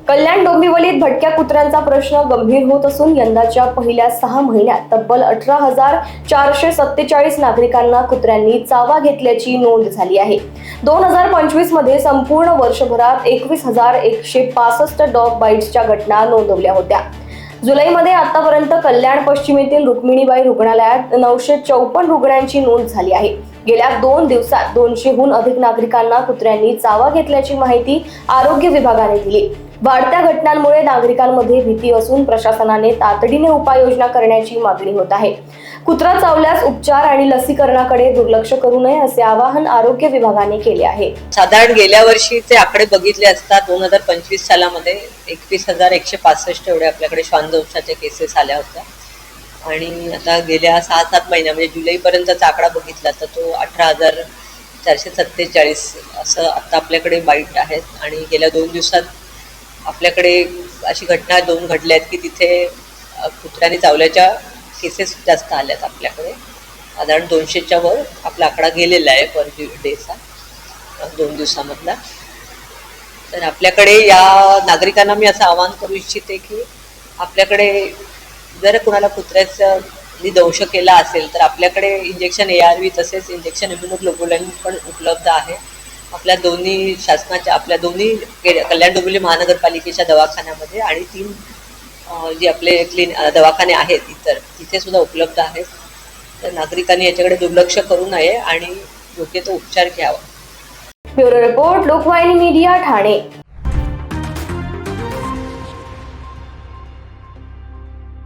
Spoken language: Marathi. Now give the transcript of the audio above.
कल्याण डोंबिवलीत भटक्या कुत्र्यांचा प्रश्न गंभीर होत असून यंदाच्या पहिल्या 6 महिन्यात तब्बल 18,447 नागरिकांना कुत्र्यांनी चावा घेतल्याची नोंद झाली आहे। 2025 मध्ये संपूर्ण वर्षभरात 21,165 डॉग बाईट्सच्या घटना नोंदवल्या होत्या। जुलैमध्ये आतापर्यंत कल्याण पश्चिमेतील रुक्मिणीबाई रुग्णालयात 954 रुग्णांची नोंद झाली आहे। गेल्या 2 दिवसात 200हून अधिक नागरिकांना कुत्र्यांनी चावा घेतल्याची माहिती आरोग्य विभागाने दिली। वाढत्या घटनांमुळे नागरिकांमध्ये भीती असून प्रशासनाने तातडीने उपाययोजना करण्याची मागणी होत आहे। कुत्रा चावल्यास उपचार आणि लसीकरणाकडे दुर्लक्ष करू नये असे आवाहन आरोग्य विभागाने केले आहे। साधारण गेल्या वर्षीचे आकडे बघितले असता 2025 सालामध्ये 21,165 एवढे आपल्याकडे श्वानदंशाच्या केसेस आल्या होत्या आणि आता गेल्या 6-7 महिन्या म्हणजे जुलैपर्यंतचा आकडा बघितला तर तो 18,447 असं आता आपल्याकडे बाईट आहेत। आणि गेल्या 2 दिवसात आपल्याकडे अशी घटना 2 घडल्या आहेत की तिथे कुत्र्याने चावल्याच्या केसेस जास्त आल्यात। आपल्याकडे साधारण 200च्या वर आपला आकडा गेलेला आहे पर डेचा 2 दिवसामधला। तर आपल्याकडे या नागरिकांना मी असं आवाहन करू इच्छिते की आपल्याकडे जर कोणाला कुत्र्याचा दंश केला असेल तर आपल्याकडे इंजेक्शन ARV तसेच इंजेक्शन इम्युनोग्लोबुलिन पण उपलब्ध आहे। आपल्या दोन्ही शासनाच्या आपल्या दोन्ही कल्याण डोंबिवली महानगरपालिकेच्या दवाखान्यामध्ये आणि 3 जे आपले दवाखाने आहेत इतर तिथे सुद्धा उपलब्ध आहेत। तर नागरिकांनी याच्याकडे दुर्लक्ष करू नये आणि योग्य तो उपचार घ्यावा। Bureau report, Lokvahini media, Thane.